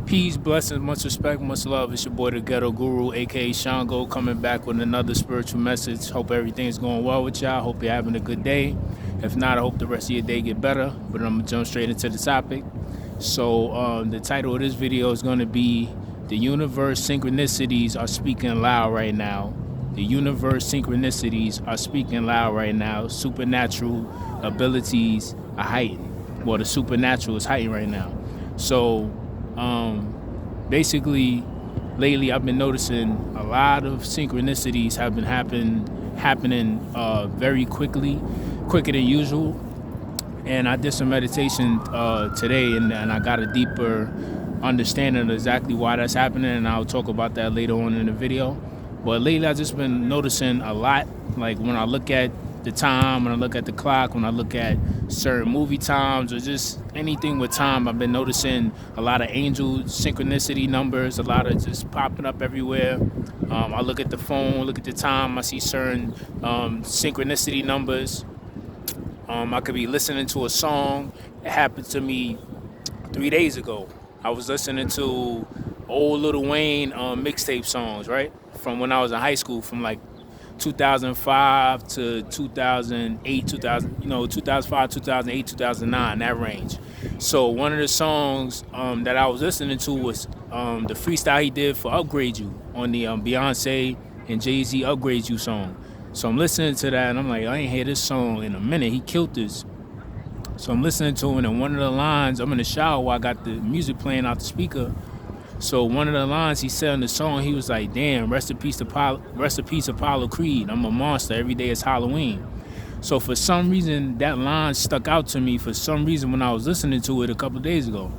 Peace, blessings, much respect, much love. It's your boy, the Ghetto Guru, aka Shango, coming back with another spiritual message. Hope everything's going well with y'all. Hope you're having a good day. If not, I hope the rest of your day get better. But I'm gonna jump straight into the topic. So the title of this video is going to be "The Universe Synchronicities Are Speaking Loud Right Now." The universe synchronicities are speaking loud right now. Supernatural abilities are heightened. Well, the supernatural is heightened right now. So basically, lately I've been noticing a lot of synchronicities have been happening very quickly, quicker than usual. And I did some meditation today, and I got a deeper understanding of exactly why that's happening, and I'll talk about that later on in the video. But lately I've just been noticing a lot, like when I look at the time, when I look at the clock, when I look at certain movie times, or just anything with time, I've been noticing a lot of angel synchronicity numbers, a lot of just popping up everywhere. I look at the phone, look at the time, I see certain synchronicity numbers. I could be listening to a song. It happened to me 3 days ago. I was listening to old Lil Wayne mixtape songs, right? From when I was in high school, from like 2005 to 2008, 2005, 2008, 2009, that range. So one of the songs that I was listening to was the freestyle he did for Upgrade You on the Beyonce and Jay-Z Upgrade You song. So I'm listening to that and I'm like, I ain't hear this song in a minute. He killed this. So I'm listening to it, and one of the lines, I'm in the shower while I got the music playing out the speaker. So one of the lines he said in the song, he was like, damn, rest in peace Apollo Creed. I'm a monster. Every day is Halloween. So for some reason, that line stuck out to me for some reason when I was listening to it a couple of days ago.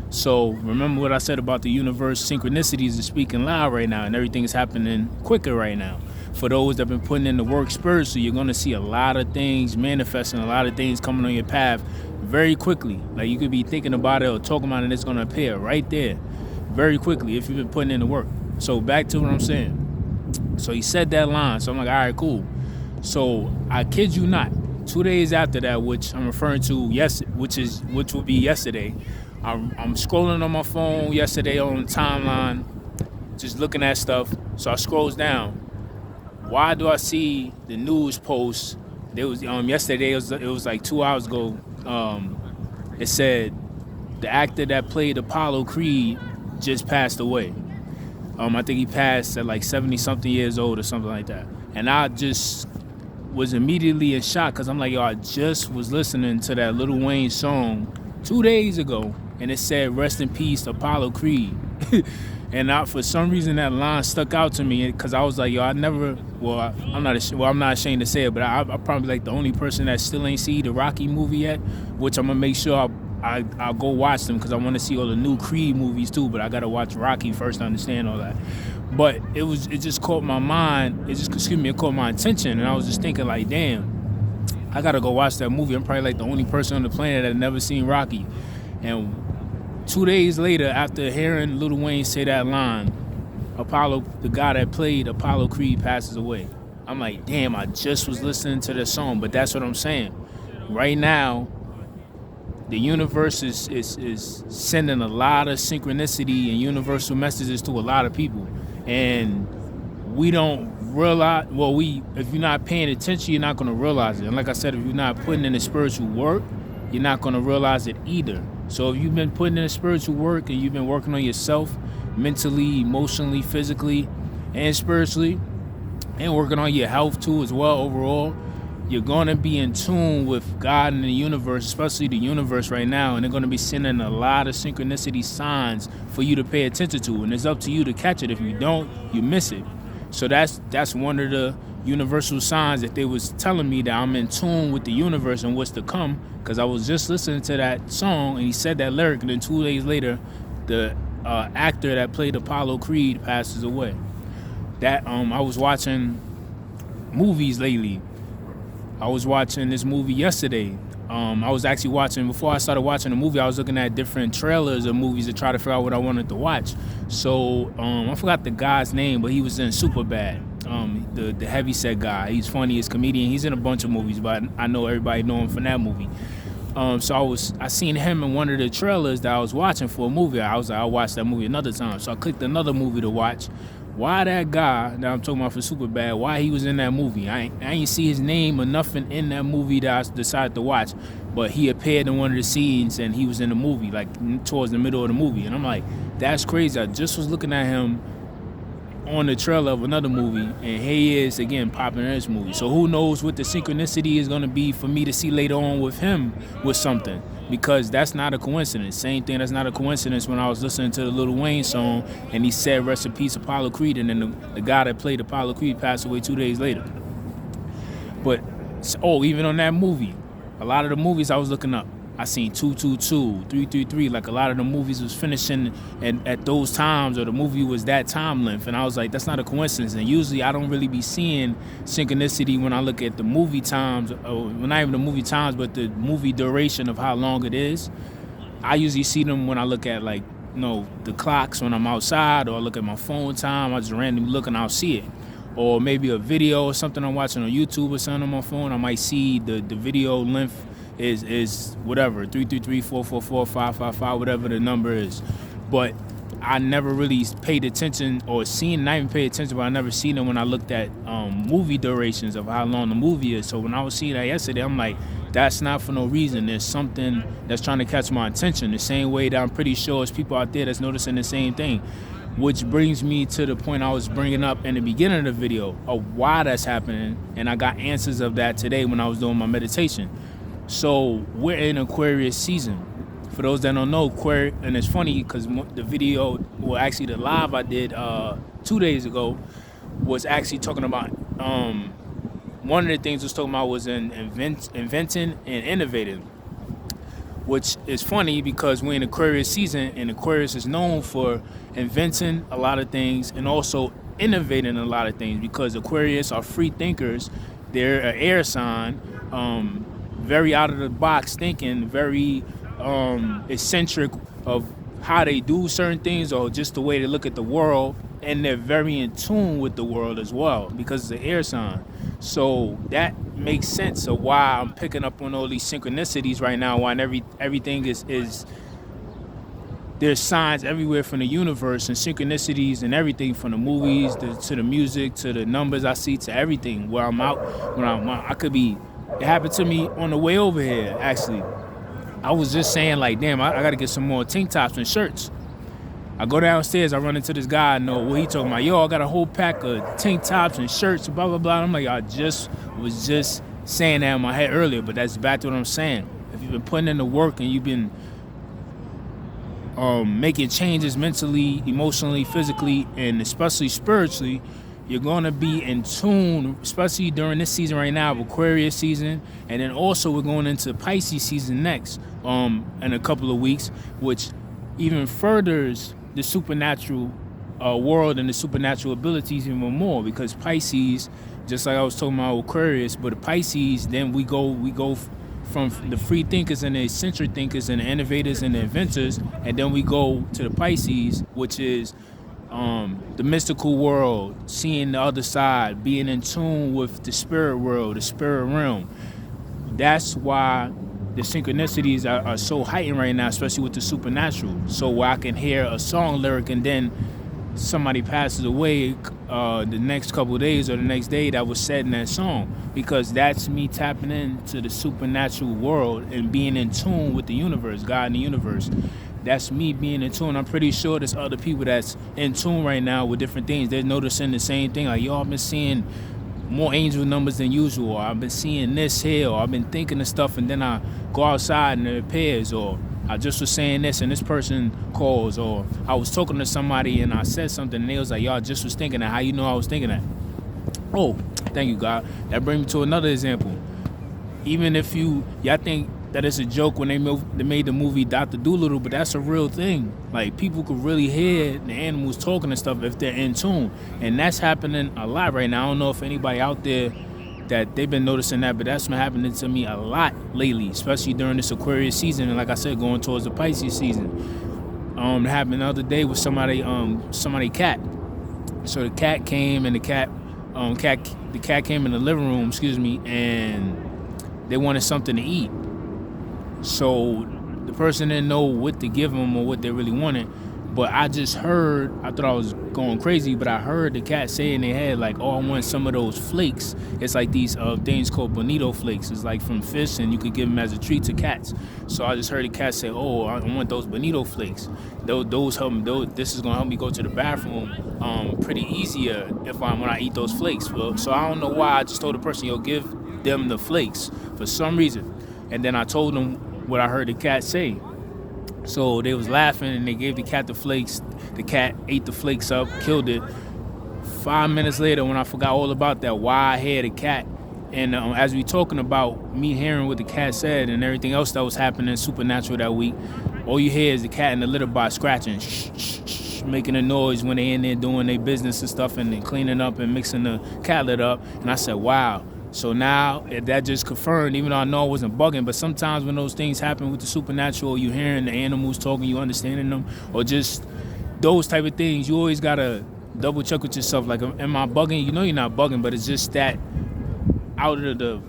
So remember what I said about the universe synchronicities is speaking loud right now, and everything is happening quicker right now. For those that have been putting in the work spiritually, you're going to see a lot of things manifesting, a lot of things coming on your path very quickly. Like you could be thinking about it or talking about it, and it's going to appear right there very quickly if you've been putting in the work. So back to what I'm saying. So he said that line. So I'm like, all right, cool. So I kid you not, 2 days after that, which I'm referring to, which will be yesterday, I'm scrolling on my phone yesterday on the timeline, just looking at stuff. So I scrolls down. Why do I see the news post? There was yesterday. It was like 2 hours ago. It said the actor that played Apollo Creed just passed away. I think he passed at like 70 something years old or something like that. And I just was immediately in shock because I'm like, yo, I just was listening to that Lil Wayne song 2 days ago, and it said rest in peace Apollo Creed. And for some reason that line stuck out to me because I was like, yo, I'm not ashamed to say it, but I'm probably like the only person that still ain't see the Rocky movie yet, which I'm gonna make sure I'll go watch them because I want to see all the new Creed movies too, but I gotta watch Rocky first to understand all that. But it just caught my mind. It caught my attention, and I was just thinking like, damn, I gotta go watch that movie. I'm probably like the only person on the planet that never seen Rocky, and 2 days later, after hearing Lil Wayne say that line, the guy that played Apollo Creed passes away. I'm like, damn, I just was listening to this song, but that's what I'm saying. Right now, the universe is sending a lot of synchronicity and universal messages to a lot of people. And we don't realize, if you're not paying attention, you're not going to realize it. And like I said, if you're not putting in the spiritual work, you're not going to realize it either. So if you've been putting in the spiritual work and you've been working on yourself mentally, emotionally, physically, and spiritually, and working on your health too as well overall, you're going to be in tune with God and the universe, especially the universe right now, and they're going to be sending a lot of synchronicity signs for you to pay attention to, and it's up to you to catch it. If you don't, you miss it. So that's one of the universal signs that they was telling me that I'm in tune with the universe and what's to come, because I was just listening to that song and he said that lyric, and then 2 days later the actor that played Apollo Creed passes away. That I was watching movies lately. I was watching this movie yesterday. I was actually watching, before I started watching the movie, I was looking at different trailers of movies to try to figure out what I wanted to watch. So I forgot the guy's name, but he was in Superbad. The heavyset guy. He's funny, he's a comedian. He's in a bunch of movies, but I know everybody know him from that movie. So I seen him in one of the trailers that I was watching for a movie. I was like, I'll watch that movie another time. So I clicked another movie to watch. Why that guy that I'm talking about for Superbad, why he was in that movie? I ain't see his name or nothing in that movie that I decided to watch. But he appeared in one of the scenes and he was in the movie, like towards the middle of the movie. And I'm like, that's crazy. I just was looking at him on the trailer of another movie, and here he is again popping in this movie. So who knows what the synchronicity is going to be for me to see later on with him with something, because that's not a coincidence. Same thing, that's not a coincidence when I was listening to the Lil Wayne song and he said rest in peace Apollo Creed, and then the guy that played Apollo Creed passed away 2 days later. But even on that movie, a lot of the movies I was looking up, I seen 222, 333, like a lot of the movies was finishing at those times, or the movie was that time length. And I was like, that's not a coincidence. And usually I don't really be seeing synchronicity when I look at the movie times, or not even the movie times, but the movie duration of how long it is. I usually see them when I look at the clocks when I'm outside, or I look at my phone time. I just randomly look and I'll see it. Or maybe a video or something I'm watching on YouTube or something on my phone, I might see the video length is whatever, 333, 444, 555, whatever the number is. But I never really paid attention, or not even paid attention, but I never seen it when I looked at movie durations of how long the movie is. So when I was seeing that yesterday, I'm like, that's not for no reason. There's something that's trying to catch my attention, the same way that I'm pretty sure there's people out there that's noticing the same thing. Which brings me to the point I was bringing up in the beginning of the video of why that's happening, and I got answers of that today when I was doing my meditation. So we're in Aquarius season. For those that don't know, Aquarius, and it's funny because the video, well, actually the live I did 2 days ago was actually talking about, one of the things I was talking about was inventing and innovating, which is funny because we're in Aquarius season, and Aquarius is known for inventing a lot of things and also innovating a lot of things, because Aquarius are free thinkers. They're an air sign, very out of the box thinking, very eccentric of how they do certain things, or just the way they look at the world, and they're very in tune with the world as well because it's an air sign. So that makes sense of why I'm picking up on all these synchronicities right now, why everything is there's signs everywhere from the universe and synchronicities and everything, from the movies to the music to the numbers I see to everything. Where I'm out, I could be. It happened to me on the way over here, actually. I was just saying, like, damn, I got to get some more tank tops and shirts. I go downstairs, I run into this guy, I know what he talking about. Yo, I got a whole pack of tank tops and shirts, blah, blah, blah. I'm like, I was just saying that in my head earlier, but that's back to what I'm saying. If you've been putting in the work and you've been making changes mentally, emotionally, physically, and especially spiritually, you're going to be in tune, especially during this season right now of Aquarius season. And then also we're going into Pisces season next in a couple of weeks, which even furthers the supernatural world and the supernatural abilities even more, because Pisces, just like I was talking about Aquarius, but the Pisces, then we go from the free thinkers and the eccentric thinkers and the innovators and the inventors, and then we go to the Pisces, which is the mystical world, seeing the other side, being in tune with the spirit world, the spirit realm. That's why the synchronicities are so heightened right now, especially with the supernatural. So where I can hear a song lyric and then somebody passes away the next couple of days or the next day that was said in that song, because that's me tapping into the supernatural world and being in tune with the universe, God and the universe. That's me being in tune. I'm pretty sure there's other people that's in tune right now with different things. They're noticing the same thing. Like, yo, I've been seeing more angel numbers than usual. Or I've been seeing this here. Or I've been thinking of stuff and then I go outside and it appears. Or I just was saying this and this person calls. Or I was talking to somebody and I said something and they was like, yo, I just was thinking that. How you know I was thinking that? Oh, thank you, God. That brings me to another example. Even if y'all think that it's a joke when they made the movie Dr. Dolittle, but that's a real thing. Like, people could really hear the animals talking and stuff if they're in tune. And that's happening a lot right now. I don't know if anybody out there that they've been noticing that, but that's been happening to me a lot lately, especially during this Aquarius season. And like I said, going towards the Pisces season. It happened the other day with somebody cat. So the cat came and the cat came in the living room, and they wanted something to eat. So the person didn't know what to give them or what they really wanted. But I just heard, I thought I was going crazy, but I heard the cat say in their head, like, oh, I want some of those flakes. It's like these things called bonito flakes. It's like from fish, and you could give them as a treat to cats. So I just heard the cat say, oh, I want those bonito flakes. Those help me, this is going to help me go to the bathroom pretty easier when I eat those flakes. So I don't know why I just told the person, yo, give them the flakes for some reason. And then I told them what I heard the cat say. So they was laughing and they gave the cat the flakes. The cat ate the flakes up, killed it. 5 minutes later, when I forgot all about that, why I had a cat. And as we talking about me hearing what the cat said and everything else that was happening supernatural that week, all you hear is the cat in the litter box scratching, shh, shh, shh, making a noise when they in there doing their business and stuff and then cleaning up and mixing the cat litter up. And I said, wow. So now that just confirmed, even though I know I wasn't bugging, but sometimes when those things happen with the supernatural, you hearing the animals talking, you understanding them, or just those type of things, you always gotta double check with yourself. Like, am I bugging? You know you're not bugging, but it's just that out of the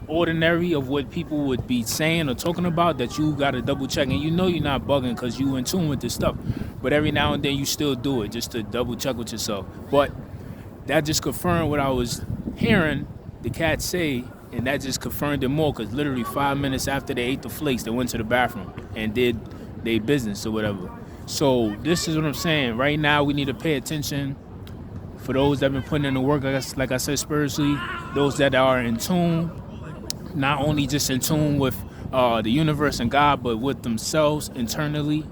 ordinary of what people would be saying or talking about that you gotta double check. And you know you're not bugging because you in tune with this stuff. But every now and then you still do it just to double check with yourself. But that just confirmed what I was hearing the cat say, and that just confirmed it more, because literally 5 minutes after they ate the flakes, they went to the bathroom and did their business or whatever. So this is what I'm saying. Right now, we need to pay attention. For those that have been putting in the work, like I said, spiritually, those that are in tune, not only just in tune with the universe and God, but with themselves internally.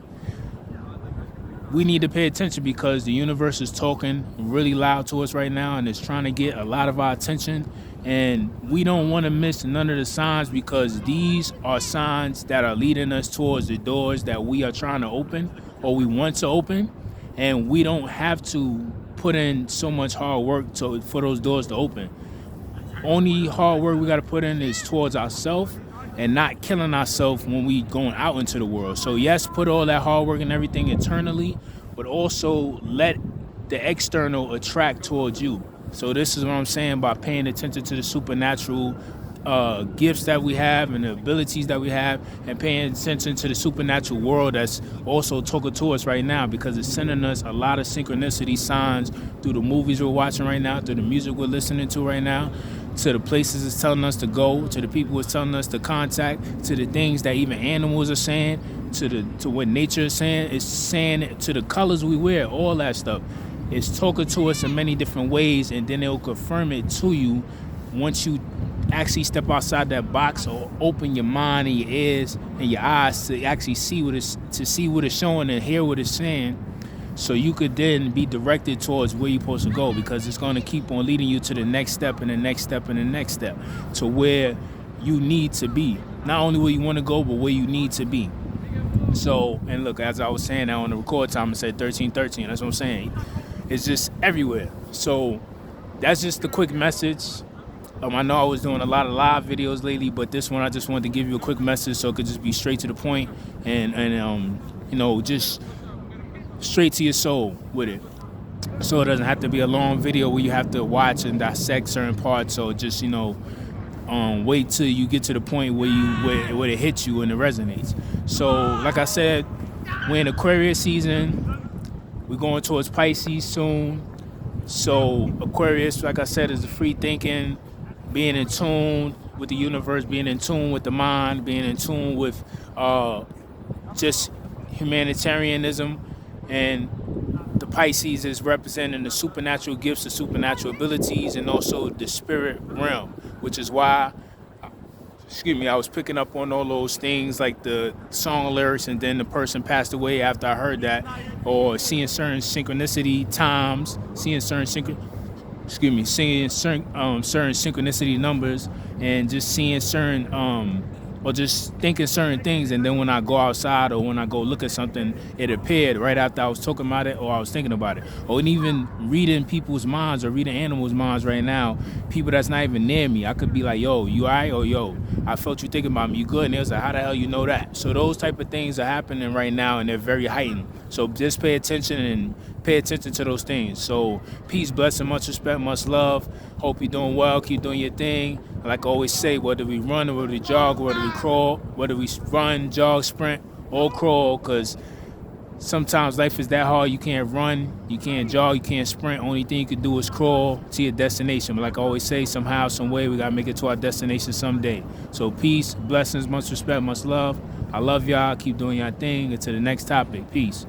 We need to pay attention because the universe is talking really loud to us right now, and it's trying to get a lot of our attention. And we don't want to miss none of the signs, because these are signs that are leading us towards the doors that we are trying to open or we want to open. And we don't have to put in so much hard work for those doors to open. Only hard work we got to put in is towards ourselves and not killing ourselves when we going out into the world. So yes, put all that hard work and everything internally, but also let the external attract towards you. So this is what I'm saying by paying attention to the supernatural gifts that we have and the abilities that we have, and paying attention to the supernatural world that's also talking to us right now, because it's sending us a lot of synchronicity signs through the movies we're watching right now, through the music we're listening to right now, to the places it's telling us to go, to the people it's telling us to contact, to the things that even animals are saying, to what nature is saying. It's saying to the colors we wear, all that stuff. It's talking to us in many different ways, and then it'll confirm it to you once you actually step outside that box or open your mind and your ears and your eyes to actually see what it's showing and hear what it's saying, so you could then be directed towards where you're supposed to go, because it's going to keep on leading you to the next step and the next step and the next step to where you need to be. Not only where you want to go, but where you need to be. So, and look, as I was saying now on the record time, I said 1313. That's what I'm saying. It's just everywhere. So that's just the quick message. I know I was doing a lot of live videos lately, but this one I just wanted to give you a quick message so it could just be straight to the point and just straight to your soul with it. So it doesn't have to be a long video where you have to watch and dissect certain parts. So just, wait till you get to the point where it hits you and it resonates. So like I said, we're in Aquarius season. We're going towards Pisces soon. So Aquarius, like I said, is the free thinking, being in tune with the universe, being in tune with the mind, being in tune with just humanitarianism. And the Pisces is representing the supernatural gifts, the supernatural abilities, and also the spirit realm, which is why, I was picking up on all those things like the song lyrics, and then the person passed away after I heard that, or seeing certain synchronicity times, seeing certain synchronicity numbers, and just seeing certain or just thinking certain things, and then when I go outside or when I go look at something, it appeared right after I was talking about it or I was thinking about it. Or even reading people's minds or reading animals' minds right now, people that's not even near me, I could be like, yo, you all right? Or yo, I felt you thinking about me, you good? And they was like, how the hell you know that? So those type of things are happening right now, and they're very heightened. So just pay attention and pay attention to those things. So peace, blessing, much respect, much love. Hope you're doing well. Keep doing your thing. Like I always say, whether we run or whether we jog or whether we crawl, whether we run, jog, sprint, or crawl, because sometimes life is that hard. You can't run, you can't jog, you can't sprint. Only thing you can do is crawl to your destination. But like I always say, somehow, some way, we got to make it to our destination someday. So peace, blessings, much respect, much love. I love y'all. Keep doing your thing. Until the next topic. Peace.